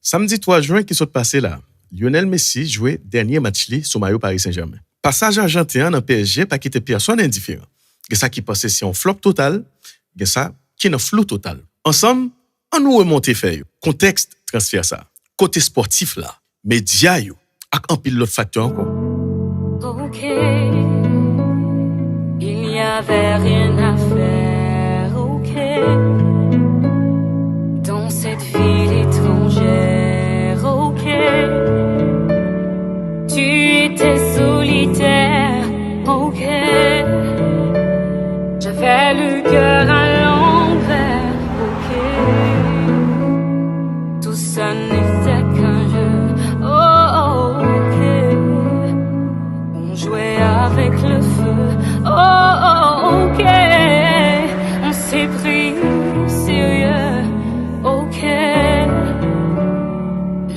Samedi 3 juin qui s'est passé là, Lionel Messi jouait dernier match li sous maillot Paris Saint-Germain. Passage argentin dans PSG pas quitter personne indifférent. Il y a ça qui passait si on flop total, il y a ça qui est flou total. Ensemble, on nous remonter fait contexte transfert ça. Côté sportif là, média yo ak en pile l'autre facteur encore. OK. Il n'y avait rien à faire. OK. Dans cette ville étrangère. OK. Tu étais solitaire. OK. J'avais le cœur à l'envers. OK. Tout ça n'était qu'un jeu. Oh, OK. On jouait avec le feu. Oh, OK. On s'est pris sérieux. OK.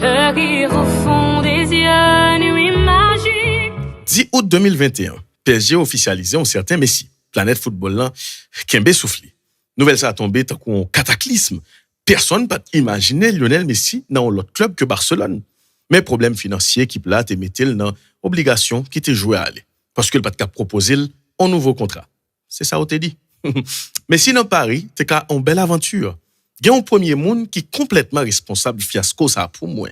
Le rire au fond des yeux, nuit magique. 10 août 2021, PSG officialisé un certain Messi. Planète football là, Kembe soufflé. Nouvelle ça a tombé tant qu'on cataclysme. Personne n'a imaginé Lionel Messi dans l'autre club que Barcelone. Mais problème financier qui plat et mettait dans obligation qui était joué à aller. Parce que le pas de proposé un nouveau contrat. C'est ça, on t'a dit. Mais si dans Paris, t'es qu'à une belle aventure. Il y a un premier monde qui est complètement responsable fiasco ça pour moi.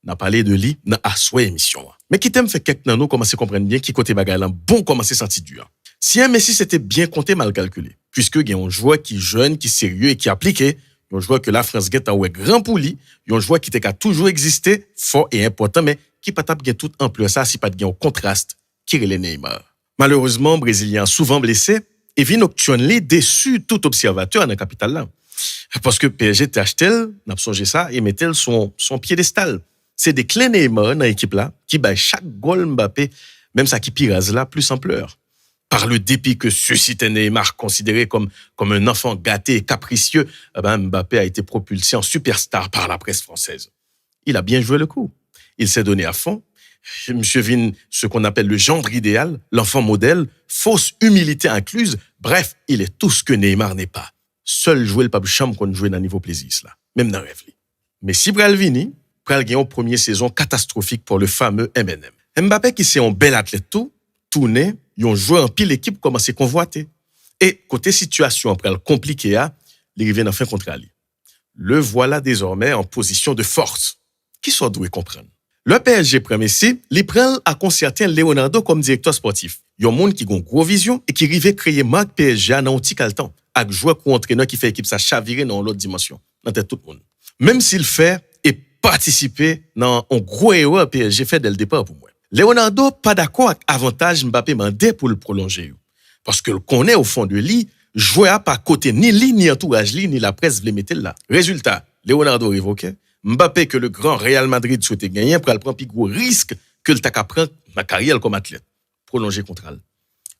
N'a parlé de lui dans la soi émission. Mais qui t'aime fait quelques nanos commencer à comprendre bien qui côté bagaille là bon commencer sentir dur. Si un Messi c'était bien compté mal calculé, puisque il y a un joueur qui jeune, qui sérieux et qui appliqué, un joueur que la France gagne en grand pour lui, un joueur qui a toujours existé, fort et important, mais qui pas tape tout ampleur ça si pas de un contraste qui relève Neymar. Malheureusement, Brésilien souvent blessé et vient nocturner déçu tout observateur dans la capitale là. Parce que PSG t'a acheté, n'a songé ça et mettait son piédestal. C'est des clés Neymar dans l'équipe là qui bat chaque goal Mbappé, même ça qui pirase là plus en pleurs. Par le dépit que suscitait Neymar, considéré comme un enfant gâté et capricieux, Mbappé a été propulsé en superstar par la presse française. Il a bien joué le coup. Il s'est donné à fond. Monsieur Vin, ce qu'on appelle le gendre idéal, l'enfant modèle, fausse humilité incluse. Bref, il est tout ce que Neymar n'est pas. Seul jouer le pape chambre qu'on jouait dans le niveau plaisir, là. Même dans le rêve. Mais si Bralvini, pral gagne en première saison catastrophique pour le fameux M&M. Mbappé qui c'est un bel athlète tourné, ils ont joué en pile l'équipe commencé à convoiter. Et côté situation après le compliqué, il revient en fin contre lui. Le voilà désormais en position de force. Qui soit doué comprendre. Le PSG prend Messi, il prend à concerter Leonardo comme directeur sportif. Il y a un monde qui a une grosse vision et qui arrive à créer marque PSG dans un petit temps. Avec joueur ou entraîneur qui fait équipe ça chavirer dans l'autre dimension. Dans tout le monde. Même s'il fait et participer dans un gros erreur PSG fait dès le départ pour moi. Leonardo pas d'accord avec avantage Mbappé mandé pour le prolonger. Parce que le connaît au fond de lui, jouer à pas côté ni lui, ni entourage lui, ni la presse voulait mettre là. Résultat, Leonardo révoqué. Mbappé que le grand Real Madrid souhaitait gagner pour le prendre plus gros risque que le tac prendre ma carrière comme athlète. Prolonger contre elle.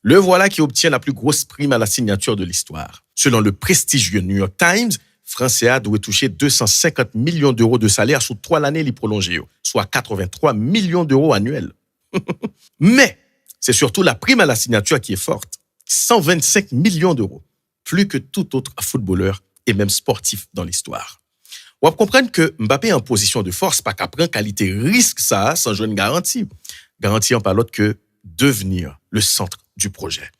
Le voilà qui obtient la plus grosse prime à la signature de l'histoire. Selon le prestigieux New York Times, Français doit toucher 250 millions d'euros de salaire sous 3 années les prolongés, soit 83 millions d'euros annuels. Mais c'est surtout la prime à la signature qui est forte. 125 millions d'euros. Plus que tout autre footballeur et même sportif dans l'histoire. On va comprendre que Mbappé est en position de force, pas qu'à prendre qualité risque ça sans jouer une garantie. Garantie en par l'autre que devenir le centre du projet.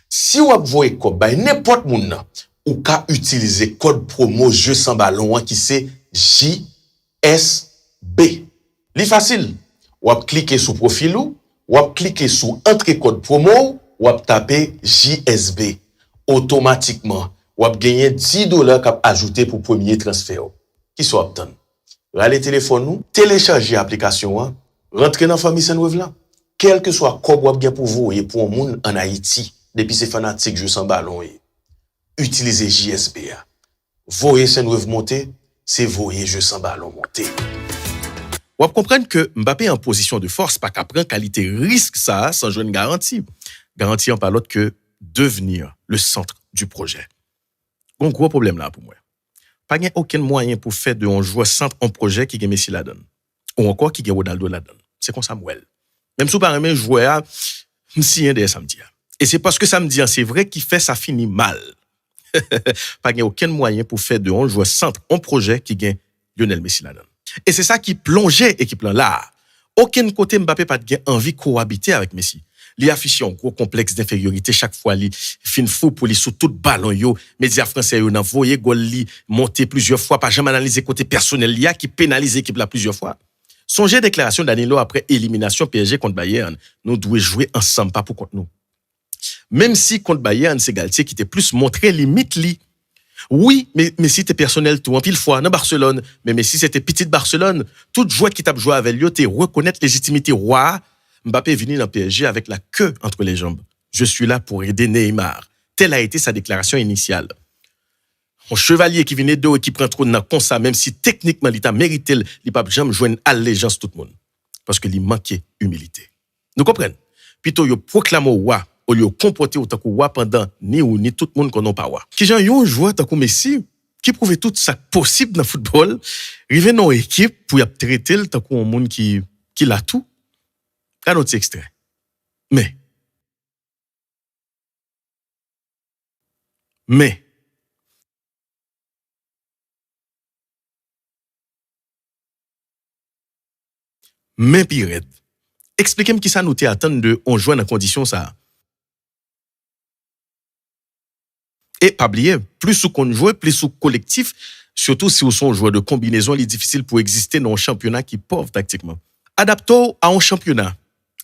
Si vous voyez quoi, n'importe monde ou ka utiliser code promo jeu sans ballon qui c'est JSB. Li facile. Ou cliquer sur profil ou cliquer sur entrée code promo ou taper JSB. Automatiquement, ou gagner $10 cap ajouté pour premier transfert. Qui soit obtenu. Rale téléphone nous, télécharger l'application, rentrer dans famille Saint-Nouveau là. Quel que soit quoi ou bien pour vous et pour un monde en Haïti, depuis ces fanatiques jeu sans ballon, utilisez JSB. Voyez Saint-Nouveau monter, c'est voyez jeu sans ballon monter. On va comprendre que Mbappé est en position de force, pas qu'à prendre qualité risque ça sans jouer une garantie. Garantie en par l'autre que devenir le centre du projet. Un gros problème là pour moi. Pas aucun moyen pour faire de un joueur centre en projet qui gagne Messi la donne. Ou encore qui gagne Ronaldo la donne. C'est comme ça Samuel. Même si par exemple joueur si un des samedi. Et c'est parce que samedi c'est vrai qu'il fait ça finit mal. Pas aucun moyen pour faire de un joueur centre en projet qui gagne Lionel Messi la donne. Et c'est ça qui plongeait l'équipe là. Aucun côté Mbappé pas de envie de cohabiter avec Messi. Il affiche un gros complexe d'infériorité chaque fois li fin fou pour li sous tout ballon yo médias français yo nan voyer gol li monter plusieurs fois pas jamais analyser côté personnel li a qui pénalise l'équipe là plusieurs fois. Songez déclaration Danilo après élimination PSG contre Bayern, nous devons jouer ensemble pas pour contre nous. Même si contre Bayern c'est Galtier qui était plus montré limite li. Oui, mais Messi était personnel tout en pile fois dans Barcelone, mais Messi c'était petite Barcelone, tout joueur qui t'a joué avec lui te reconnaître légitimité roi. Mbappé est venu dans PSG avec la queue entre les jambes. Je suis là pour aider Neymar. Telle a été sa déclaration initiale. Un chevalier qui venait d'eau et qui prend trop de comme ça, même si techniquement il a mérité, il n'a jamais joindre allégeance tout le monde. Parce qu'il manquait humilité. Nous comprenons? Plutôt, il proclame au roi, au lieu de comporter autant que roi pendant ni ou ni tout le monde qu'on n'a pas roi. Qui j'ai un joueur tant que Messi, qui prouvait tout ça possible dans le football, arrive dans une équipe pour y traiter le tant qu'on monde qui l'a tout. Un autre extrait. Mais, pire. Expliquez-moi qui ça nous attend de on joue dans condition ça. Et pas oublier, plus sous qu'on joue, plus sous collectif, surtout si vous sont joueur de combinaison, il est difficile pour exister dans un championnat qui est pauvre tactiquement. Adaptons à un championnat,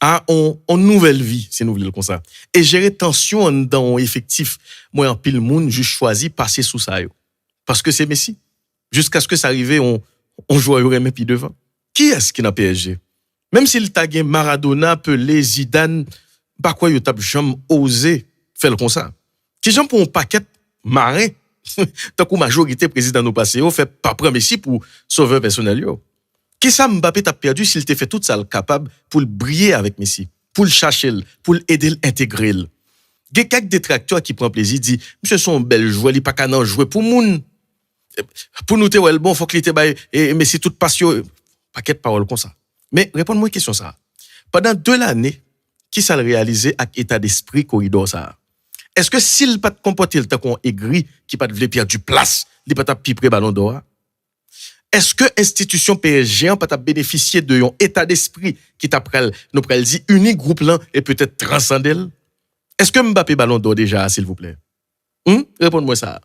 à une nouvelle vie, si nous voulons comme ça. Et gérer tension dans un effectif, moi en pile monde, je choisis passer sous ça. Parce que c'est Messi. Jusqu'à ce que ça arrive, on joue à même puis devant. Qui est-ce qui n'a PSG? Même s'il t'a gagné Maradona, Pelé, Zidane, pas quoi il t'a jamais osé faire comme ça. Qui j'en pour un paquet marin, tant que majorité président nous passé, fait pas prendre Messi pour sauver personnel yo. Qui ça Mbappé t'a perdu s'il t'a fait tout ça capable pour le briller avec Messi, pour le chercher, pour l'aider l'intégrer. Il y a quelques détracteurs qui prennent plaisir, disent monsieur son bel joueur, il pas qu'à jouer pour moun. Pour nous te well bon, faut qu'il te baille et Messi toute passion, paquet de paroles comme ça. Mais réponds-moi une question ça. Pendant 2 années, qui ça le réalisé avec état d'esprit corridor ça? Est-ce que s'il pas comporter le temps qu'on aigri qui pas de perdre du place, il pas t'a piper ballon d'or? Est-ce que institution PSG pas t'a bénéficier de un état d'esprit qui t'appelle nous pral dit unique groupe là et peut-être transcender? Est-ce que Mbappé ballon d'or déjà s'il vous plaît? Répondez-moi ça.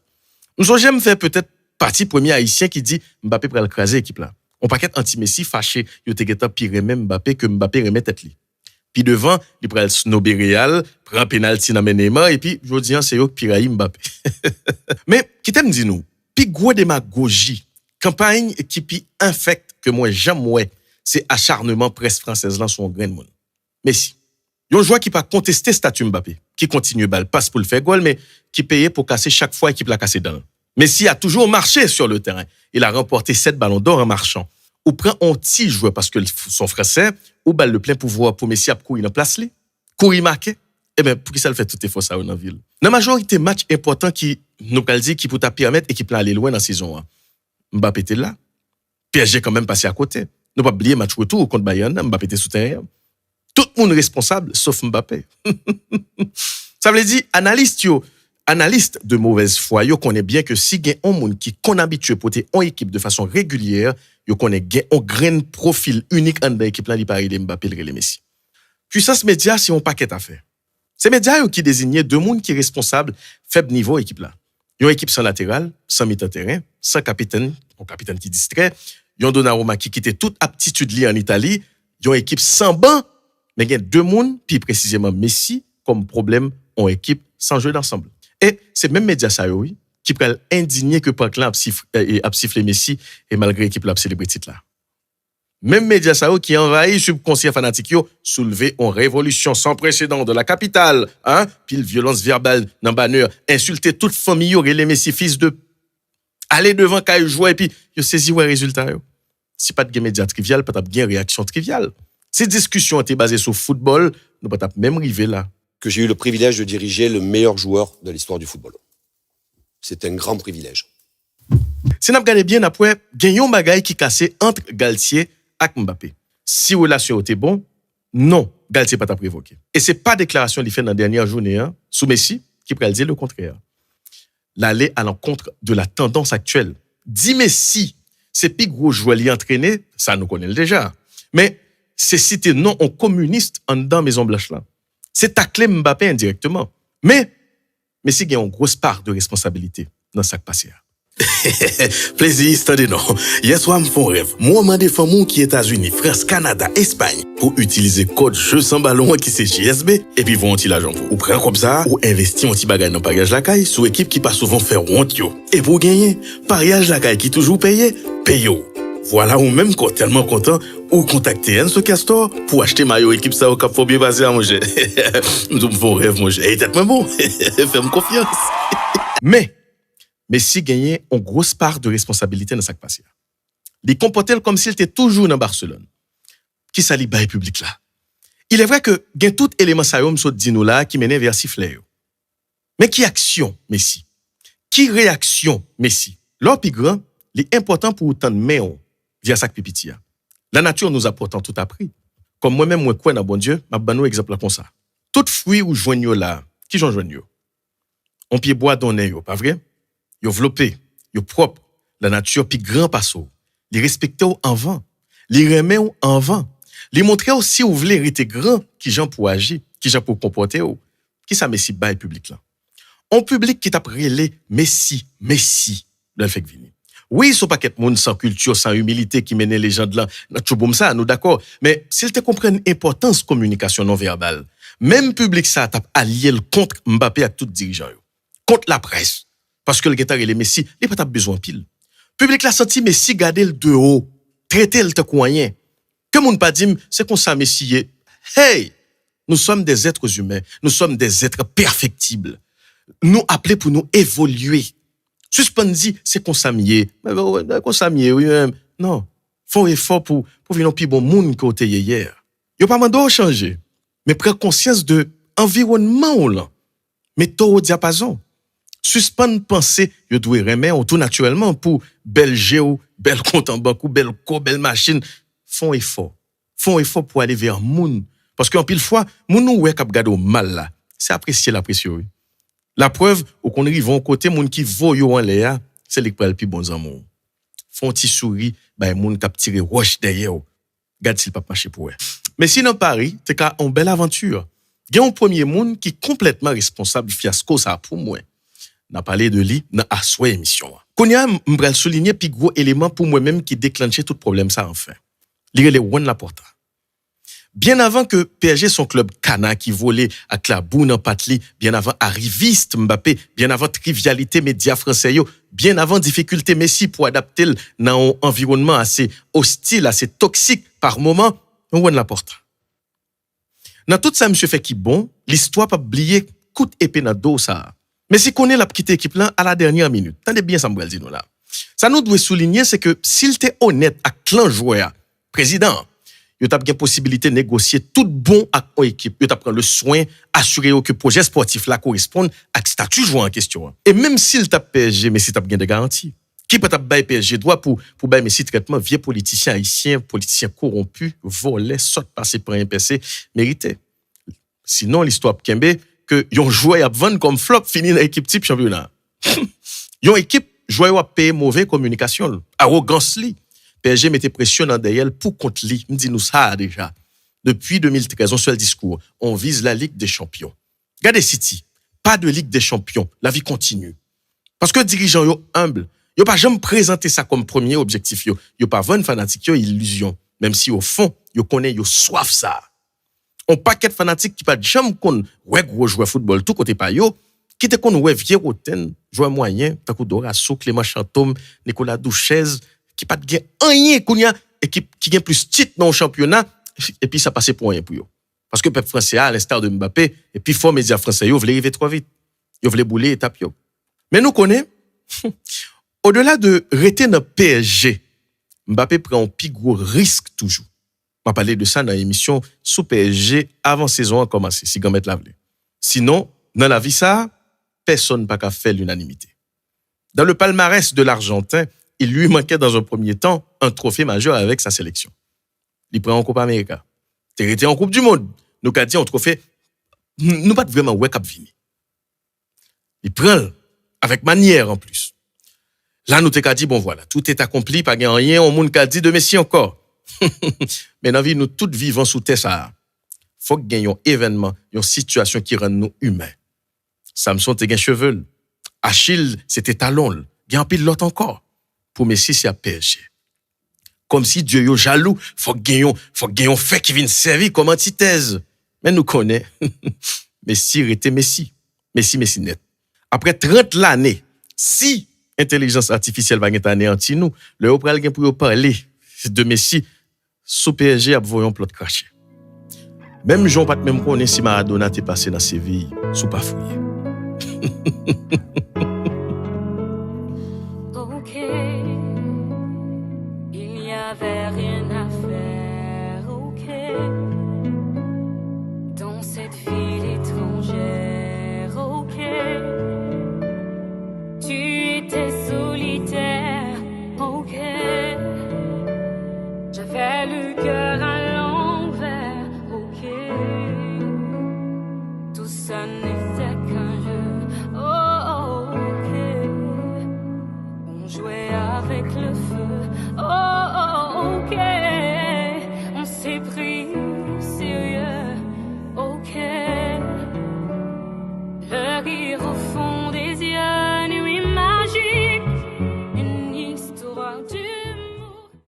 Nous j'aime faire peut-être partie premier haïtien qui dit Mbappé pral craser équipe là. On paquet anti-Messi fâché, yo te geta pire même Mbappé que Mbappé remet tête li. Puis devant, il pral snobé Real, prend penalty dans Neymar et puis jodi an c'est yo qui piraille Mbappé. Mais qui t'aime dit nous, puis gros démagogie, campagne qui pi infecte que moi jamais c'est acharnement presse française là son grain de monde. Messi. Yon joueur qui pas contester statut Mbappé, qui continue balle passe pour le faire goal mais qui paye pour casser chaque fois équipe la casser dans. Messi a toujours marché sur le terrain. Il a remporté 7 ballons d'or en marchant. Ou prend un petit joueur parce que son français, ou balle le plein pouvoir pour Messi à courir dans place li. Courir marquer. Eh ben, pour qui ça le fait tout est faux ça dans la ville. Dans la majorité de matchs importants qui nous pral dit qui pour ta permettre et qui peut aller loin dans la saison 1. Mbappé était là. PSG quand même passé à côté. Nous pas oublier match retour contre Bayern, Mbappé était sous terrain. Tout le monde responsable sauf Mbappé. Ça veut dire analyste de mauvaise foi, yo connaît bien que si gen un monde qui qu'on habitué porter en équipe de façon régulière, yo connaît gen un grain profil unique en dans équipe là li pari de Mbappé le Messi. Puissance média c'est un paquet à faire. C'est média qui désignait 2 monde qui responsable faible niveau équipe là. Yon équipe sans latéral, sans milieu terrain, sans capitaine, un capitaine qui distrait, yon Donnarumma qui quittait toute aptitude li en Italie, yon équipe sans banc, mais gen 2 monde puis précisément Messi comme problème en équipe sans jeu d'ensemble. Et c'est même média ça oui qui prend indigné que Parkland a sifflé Messi et malgré l'équipe l'a célébré titre là. Même média ça qui envahit subconscient fanatique yo soulevé en révolution sans précédent de la capitale, puis violence verbale dans banner, insulter toute famille yo les Messi fils de aller devant kay jouer et puis yo saisi ouais résultat yo. Si pas de média trivial, pas de réaction triviale. Ces discussions étaient basées sur football, nous pas même arrivé là. Que j'ai eu le privilège de diriger le meilleur joueur de l'histoire du football. C'est un grand privilège. Si nous regardons bien, après, il y a un bagay qui cassé entre Galtier et Mbappé. Si la relation était bonne, non, Galtier pas t'a provoqué. Et c'est pas déclaration qu'il fait dans la dernière journée, sous Messi, qui pourrait dire le contraire. L'aller à l'encontre de la tendance actuelle. Dit Messi, C'est plus gros joueur li entraîné, ça nous connaît déjà. Mais c'est cité non on communiste en dedans Maison Blanche là. C'est tacler Mbappé indirectement. Mais Messi a une grosse part de responsabilité dans ça qui passe. Plaisir, attendez non. Hier soir, me font rêve. Moi, m'a des femmes qui États-Unis, France, Canada, Espagne, pour utiliser code jeu sans ballon qui c'est JSB, et puis vont l'argent pour. Ou prendre comme ça, ou investir un petit bagage dans bagage la caille, sous équipe qui pas souvent faire honte yo. Et pour gagner, pariage la caille qui toujours paye yo. Voilà, ou même quand tellement content, ou contacter Enzo Castor pour acheter maillot équipe ça au cap faut bien passer à manger. Nous me font rêve, manger. Et peut-être bon, fais-moi confiance. Mais Messi gagnait une grosse part de responsabilité dans ce qui passe. Il comportait comme s'il était toujours dans Barcelone. Qui s'allie bail public là. Il est vrai que gagne tout élément ça yom so dino là qui mène vers sifflet. Mais qui action Messi? Qui réaction Messi? L'or plus grand, l'important pour autant de main via sac pipitia. La nature nous a pourtant tout appris. Comme moi-même moi crois dans bon Dieu, m'a ban exemple comme ça. Tout fruit ou joignyo là, qui j'en joignyo? On pied bois donné yo, pas vrai? Yo vlopé, yo propre, la nature pi grand passo. Li respecte ou en vent, li remet ou en vent. Li montre aussi ou vle rete grand qui gens pour agir, qui gens pour comporter ou. Qui ça Messi bail public là. On public qui t'a relé Messi, le fait vini. Oui, son paquet monde sans culture, sans humilité qui mène les gens de là, tout boum ça, nous d'accord, mais s'il te comprenne importance communication non verbale, même public ça t'a allié le contre Mbappé à tout dirigeant yo. Contre la presse. Parce que le guitar et les Messi, il n'y a pas besoin pile. Public l'a senti Messi garder le de haut, traiter le te coyen. Que moun pas dit, c'est qu'on ça Messi. Hey, nous sommes des êtres humains, nous sommes des êtres perfectibles. Nous appelés pour nous évoluer. Suspendi, c'est qu'on s'amier. Mais qu'on s'amier, oui, même. Non. Font effort pour venir plus bon monde que t'es hier. Yo pas mando changer. Mais prends conscience de environnement ou là. Mais tôt au diapason. Suspendre penser, yo doit remettre tout naturellement pour bel géo, bel compte en banque, bel co, belle machine. Font effort pour aller vers moun. Parce qu'en pile fois, moun nou wè kap gado mal là. C'est apprécier l'apprécier. La preuve, ou qu'on arrive en côté, moun qui voit yo en l'air, c'est les pral pi bon amour. Font ti souri, bah moun kap tire roche derrière. Gade s'il pas marcher pour eux. Mais sinon Paris, t'es ka une belle aventure. Gen un premier moun qui complètement responsable fiasco ça pour moi. N'a parlé de lui dans Aswa émission. Konya m'bral souligner pi gros élément pour moi-même qui déclenchait tout problème ça enfin. Lire les Juan Laporta. Bien avant que PSG son club cana qui volait à la boune en patli, bien avant arriviste Mbappé, bien avant trivialité média français yo, bien avant difficulté Messi pour adapter dans un environnement assez hostile, assez toxique par moment, Juan Laporta. Dans tout ça monsieur fait qui bon, l'histoire pas oublier coup d'épée dans dos ça. Mais si connaît la petite équipe là à la dernière minute. Tendez bien ça m'bral dire nous là. Ça nous doit souligner c'est que s'il était honnête avec clan joueur, président, il t'a bien possibilité de négocier tout bon avec l'équipe. Il t'a prendre le soin assurer que le projet sportif là corresponde à statut joueur en question. Et même s'il t'a PSG mais si t'a bien des garanties. Qui peut t'a bailler PSG droit pour bailler Messi traitement vieux politicien haïtien, politicien corrompu, volé, saute passer par un PC mérité. Sinon l'histoire Kembe que yon joueur a vendre comme flop fini dans équipe type championnat. Yon équipe joueur a payer mauvaise communication, arrogance li. PSG mettait pression dans derrière pour contre li. Me dit nous ça déjà. Depuis 2013, on seul discours, on vise la Ligue des Champions. Regardez City, pas de Ligue des Champions, la vie continue. Parce que dirigeant yo humble, yo pas jamais présenté ça comme premier objectif yo pas vendre fanatique yo illusion, même si au fond yo connaît yo soif ça. On paquet de fanatiques qui pas jamais kon ouais gros joueur football tout côté pa yo, qui te kon ouais vieux roten, joueur moyen, takou Dorasso, Clément Chantôme, Nicolas Douchez, qui pas de rien kounya équipe qui gagne plus titre dans le championnat et puis ça passait pour rien pour yo. Parce que peuple français à l'instar de Mbappé et puis fort médias français yo voulait arriver trop vite. Yo voulait bouler étape yo. Mais nous connaît au-delà de rester dans PSG, Mbappé prend un plus gros risque toujours. On va parler de ça dans l'émission sous PSG avant saison a commencé, si Gamet l'a voulu. Sinon, dans la vie ça, personne n'a qu'à faire l'unanimité. Dans le palmarès de l'Argentin, il lui manquait dans un premier temps un trophée majeur avec sa sélection. Il prend en Coupe América. Il était en Coupe du Monde. Nous avons dit un trophée, nous pas vraiment ouais cap vini. Il prend avec manière en plus. Là, nous t'ai dit, bon voilà, tout est accompli, pas gain rien, on moun ka dit de Messi encore. Mais dans la vie, nous tous vivons sous terre ça. Faut que gagne un événement, une situation qui rend nous humains. Samson te gen cheveux. Achille, c'était talon. Gagne pile l'autre encore. Pour Messi, c'est à PSG. Comme si Dieu yo jaloux, faut que gagne un fait qui vienne servir comme antithèse. Mais nous connaissons. Messi était Messi. Messi net. Après 30 l'année, si intelligence artificielle va être anéantie nous, le opral gen pour parler de Messi sous PSG a voyon plot craché. Même Jean pas même connaît si Maradona t'est passé dans Séville sous pas fouillé. Ok, il n'y avait rien à faire. Ok, dans cette ville étrangère. Ok, tu étais solitaire. Ok, j'avais le cœur à l'envers. Ok, tout ça n'était qu'un jeu. Oh, ok, on jouait avec le feu. Oh, ok, on s'est pris au sérieux. Ok, le rire au fond